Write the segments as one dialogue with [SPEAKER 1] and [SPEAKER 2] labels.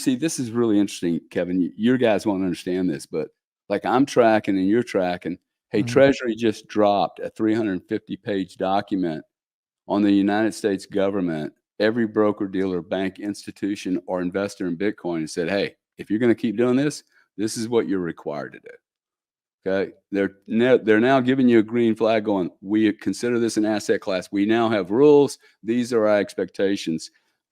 [SPEAKER 1] see, this is really interesting, Kevin. Your guys won't understand this, but like I'm tracking and you're tracking. Hey,
[SPEAKER 2] Mhm.
[SPEAKER 1] Treasury just dropped a 350-page document on the United States government, every broker, dealer, bank, institution, or investor in Bitcoin, and said, hey, if you're going to keep doing this, this is what you're required to do. Okay, they're now giving you a green flag going, we consider this an asset class. We now have rules. These are our expectations.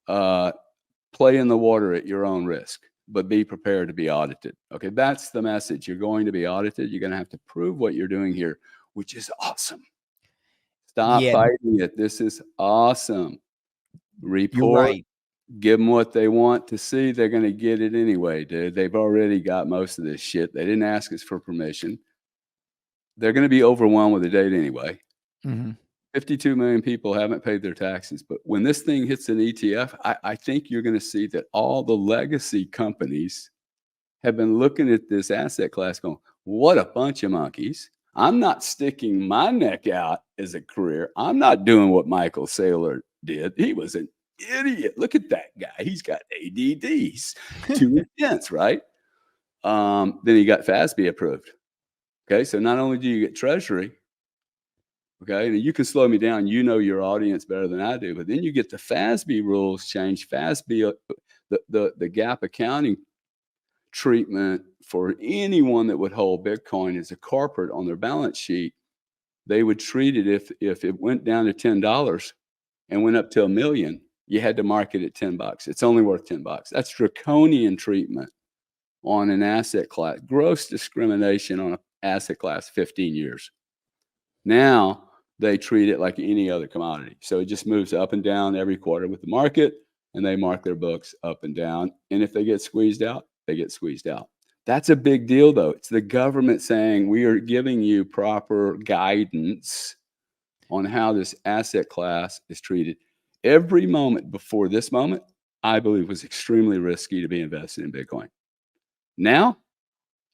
[SPEAKER 1] Play in the water at your own risk, but be prepared to be audited. Okay, that's the message. You're going to be audited. You're going to have to prove what you're doing here, which is awesome. Stop
[SPEAKER 2] Yeah,
[SPEAKER 1] fighting it. This is awesome.
[SPEAKER 2] you're
[SPEAKER 1] Report,
[SPEAKER 2] right.
[SPEAKER 1] give them what they want to see. They're going to get it anyway, dude. They've already got most of this shit. They didn't ask us for permission. They're going to be overwhelmed with the data anyway.
[SPEAKER 2] Mhm.
[SPEAKER 1] 52 million people haven't paid their taxes. But when this thing hits an ETF, I think you're going to see that all the legacy companies have been looking at this asset class going, what a bunch of monkeys. I'm not sticking my neck out as a career. I'm not doing what Michael Saylor did. He was an idiot. Look at that guy. He's got ADDs, too intense, right? Then he got FASB approved. Okay, so not only do you get Treasury, okay, and you can slow me down. You know your audience better than I do, but then you get the FASB rules changed. FASB, the gap accounting treatment for anyone that would hold Bitcoin as a corporate on their balance sheet. They would treat it if it went down to $10 and went up to $1 million, you had to mark it at $10. It's only worth $10. That's draconian treatment on an asset class. Gross discrimination on an asset class, 15 years. Now they treat it like any other commodity. So it just moves up and down every quarter with the market, and they mark their books up and down. And if they get squeezed out, they get squeezed out. That's a big deal, though. It's the government saying we are giving you proper guidance on how this asset class is treated. Every moment before this moment, I believe, was extremely risky to be invested in Bitcoin. Now,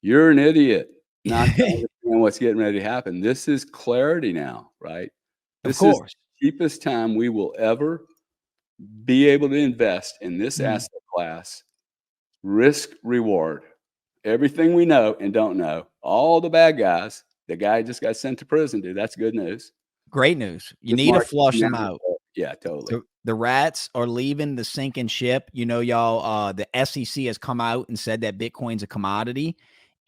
[SPEAKER 1] you're an idiot not to understand what's getting ready to happen. This is clarity now, right?
[SPEAKER 2] Of
[SPEAKER 1] This is
[SPEAKER 2] course.
[SPEAKER 1] the cheapest time we will ever be able to invest in this
[SPEAKER 2] Mhm.
[SPEAKER 1] asset class. Risk reward. Everything we know and don't know, all the bad guys, the guy just got sent to prison, dude. That's good news.
[SPEAKER 2] Great news. You
[SPEAKER 1] This
[SPEAKER 2] need to
[SPEAKER 1] market
[SPEAKER 2] flush
[SPEAKER 1] now,
[SPEAKER 2] them out.
[SPEAKER 1] yeah, totally.
[SPEAKER 2] The rats are leaving the sinking ship. You know, y'all, the SEC has come out and said that Bitcoin's a commodity.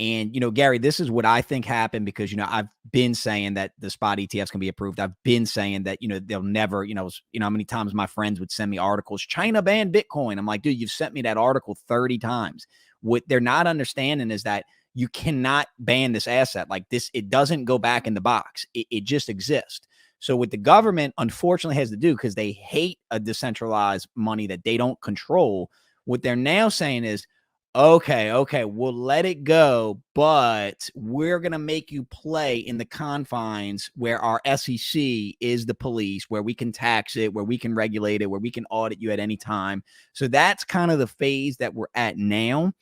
[SPEAKER 2] And, you know, Gary, this is what I think happened because, you know, I've been saying that the spot ETFs can be approved. I've been saying that, you know, they'll never, you know, how many times my friends would send me articles, China banned Bitcoin. I'm like, dude, you've sent me that article 30 times. What they're not understanding is that you cannot ban this asset like this. It doesn't go back in the box. It just exists. So what the government unfortunately has to do, because they hate a decentralized money that they don't control, what they're now saying is, okay, we'll let it go, but we're going to make you play in the confines where our SEC is the police, where we can tax it, where we can regulate it, where we can audit you at any time. So that's kind of the phase that we're at now.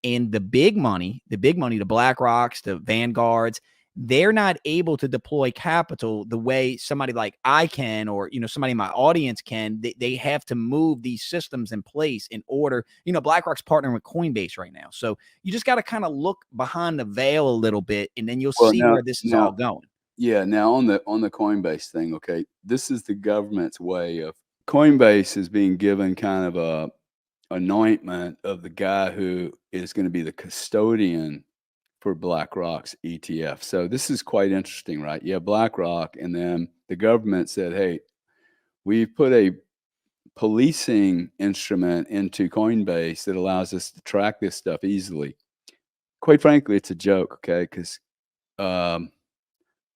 [SPEAKER 2] And the big money, the BlackRocks, the Vanguards, they're not able to deploy capital the way somebody like I can, or, you know, somebody in my audience can. They have to move these systems in place in order, you know, BlackRock's partnering with Coinbase right now. So you just got to kind of look behind the veil a little bit, and then you'll
[SPEAKER 1] Well,
[SPEAKER 2] see where this is all going.
[SPEAKER 1] yeah, now on the Coinbase thing, okay, this is the government's way of Coinbase is being given kind of a anointment of the guy who is going to be the custodian for BlackRock's ETF. So this is quite interesting, right? Yeah, BlackRock, and then the government said, hey, we've put a policing instrument into Coinbase that allows us to track this stuff easily. Quite frankly, it's a joke, okay? Because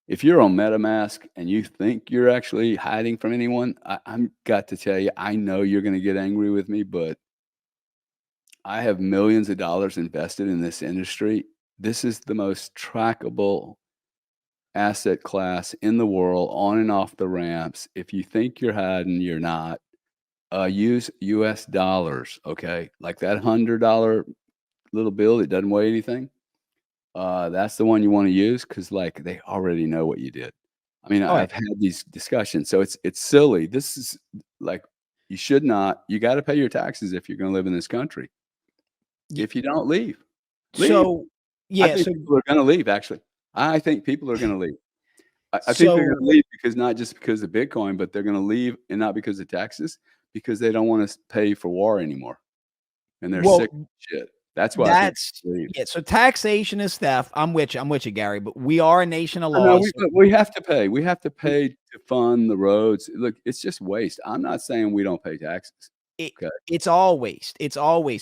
[SPEAKER 1] if you're on MetaMask and you think you're actually hiding from anyone, I'm got to tell you, I know you're going to get angry with me, but I have millions of dollars invested in this industry. This is the most trackable asset class in the world, on and off the ramps. If you think you're hiding, you're not. Use US dollars, okay? Like that $100 little bill that doesn't weigh anything. That's the one you want to use because, like, they already know what you did. I mean,
[SPEAKER 2] Oh, yeah.
[SPEAKER 1] I've had these discussions, so it's silly. This is like you should not. You got to pay your taxes if you're going to live in this country. If you don't leave, leave.
[SPEAKER 2] So,
[SPEAKER 1] I
[SPEAKER 2] yeah,
[SPEAKER 1] think
[SPEAKER 2] so
[SPEAKER 1] people are gonna leave, actually. I think people are gonna leave. I think they're gonna
[SPEAKER 2] so
[SPEAKER 1] leave because not just because of Bitcoin, but they're gonna leave and not because of taxes, because they don't wanna pay for war anymore, and they're sick
[SPEAKER 2] well,
[SPEAKER 1] of shit. That's why I think
[SPEAKER 2] that's
[SPEAKER 1] people leave.
[SPEAKER 2] yeah, so taxation is theft. I'm with you, Gary, but we are a nation of
[SPEAKER 1] No,
[SPEAKER 2] laws, so
[SPEAKER 1] we have to pay. We have to
[SPEAKER 2] we
[SPEAKER 1] pay to fund the roads. Look, it's just waste. I'm not saying we don't pay taxes,
[SPEAKER 2] it
[SPEAKER 1] okay?
[SPEAKER 2] it's all waste,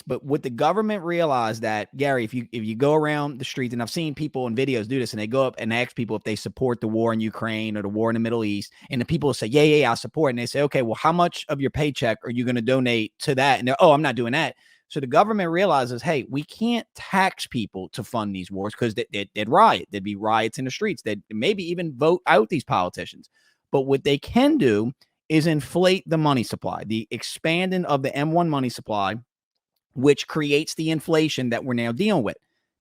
[SPEAKER 2] but what the government realized that, Gary, if you go around the streets, and I've seen people in videos do this, and they go up and ask people if they support the war in Ukraine or the war in the Middle East, and the people will say, "Yeah, yeah, yeah, I support," and they say, "Okay, well, how much of your paycheck are you gonna donate to that?" And they're, "Oh, I'm not doing that." So the government realizes, hey, we can't tax people to fund these wars because they'd riot. There'd be riots in the streets. They'd maybe even vote out these politicians. But what they can do is inflate the money supply, the expanding of the M1 money supply, which creates the inflation that we're now dealing with.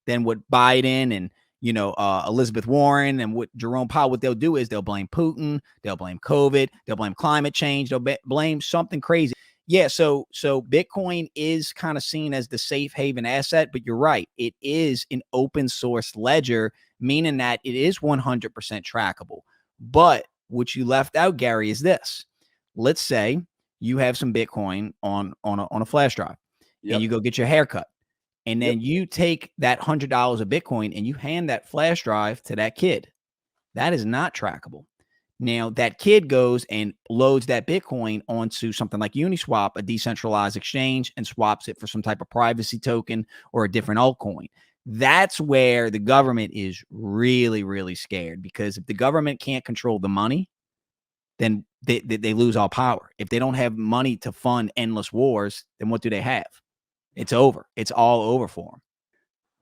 [SPEAKER 2] Then what Biden and Elizabeth Warren and what Jerome Powell, what they'll do is they'll blame Putin, they'll blame COVID, they'll blame climate change, they'll blame something crazy. Yeah, so Bitcoin is kind of seen as the safe haven asset, but you're right, it is an open source ledger, meaning that it is 100% trackable. But what you left out, Gary, is this: let's say you have some Bitcoin on a flash drive, and you
[SPEAKER 1] Yep,
[SPEAKER 2] go get your hair cut, and
[SPEAKER 1] yep.
[SPEAKER 2] then you take that $100 of Bitcoin and you hand that flash drive to that kid. That is not trackable. Now, that kid goes and loads that Bitcoin onto something like Uniswap, a decentralized exchange, and swaps it for some type of privacy token or a different altcoin. That's where the government is really, really scared, because if the government can't control the money, then they lose all power. If they don't have money to fund endless wars, then what do they have? It's over. It's all over for them.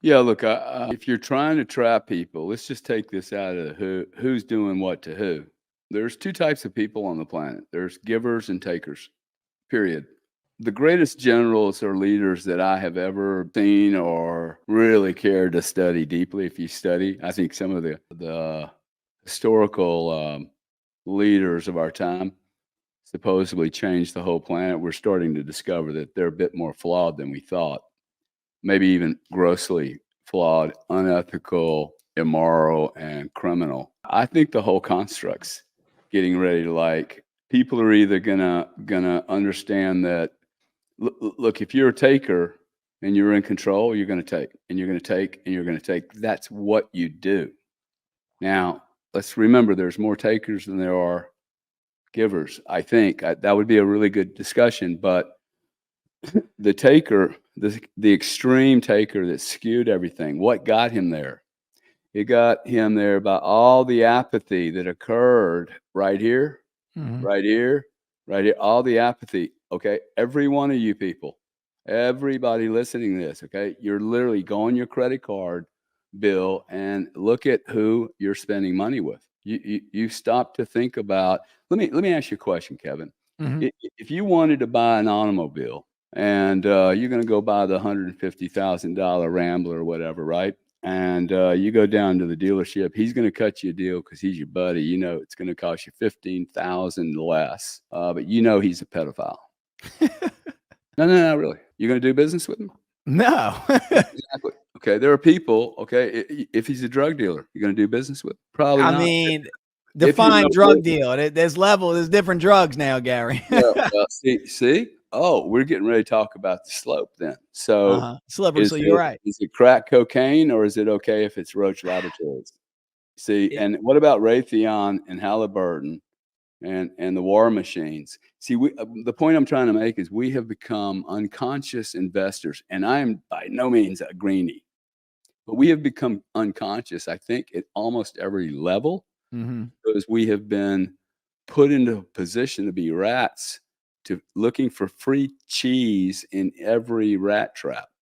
[SPEAKER 1] Yeah, look, if you're trying to trap people, let's just take this out of who's doing what to who. There's two types of people on the planet. There's givers and takers, period. The greatest generals or leaders that I have ever seen or really cared to study deeply, if you study, I think some of the historical leaders of our time supposedly changed the whole planet. We're starting to discover that they're a bit more flawed than we thought, maybe even grossly flawed, unethical, immoral, and criminal. I think the whole construct's getting ready to, like, people are either gonna understand that, look, if you're a taker and you're in control, you're gonna take, and you're gonna take, and you're gonna take. That's what you do. Now, let's remember there's more takers than there are givers. I think that would be a really good discussion, but the taker, the extreme taker that skewed everything, what got him there? It got him there by all the apathy that occurred right here,
[SPEAKER 2] Mhm.
[SPEAKER 1] right here, right here, all the apathy. Okay, every one of you people, everybody listening to this, okay, you're literally go on your credit card bill and look at who you're spending money with. You stop to think about. Let me ask you a question, Kevin.
[SPEAKER 2] Mhm.
[SPEAKER 1] If you wanted to buy an automobile and you're going to go buy the $150,000 Rambler or whatever, right? And you go down to the dealership, he's going to cut you a deal because he's your buddy. You know it's going to cost you 15,000 less, but you know he's a pedophile. No, no, no, really. You're going to do business with him?
[SPEAKER 2] No.
[SPEAKER 1] Exactly. Okay, there are people. Okay, if he's a drug dealer, you're going to do business with him? Probably
[SPEAKER 2] I
[SPEAKER 1] not.
[SPEAKER 2] mean,
[SPEAKER 1] If you
[SPEAKER 2] define
[SPEAKER 1] know,
[SPEAKER 2] drug deal. There's different drugs now, Gary.
[SPEAKER 1] well, see. Oh, we're getting ready to talk about the slope then. So,
[SPEAKER 2] Slippery, so you're right.
[SPEAKER 1] is it crack cocaine or is it okay if it's Roach Laboratories? See,
[SPEAKER 2] It
[SPEAKER 1] and what about Raytheon and Halliburton and the war machines? See, the point I'm trying to make is we have become unconscious investors, and I am by no means a greenie, but we have become unconscious, I think, at almost every level,
[SPEAKER 2] Mhm.
[SPEAKER 1] because we have been put into a position to be rats, to looking for free cheese in every rat trap.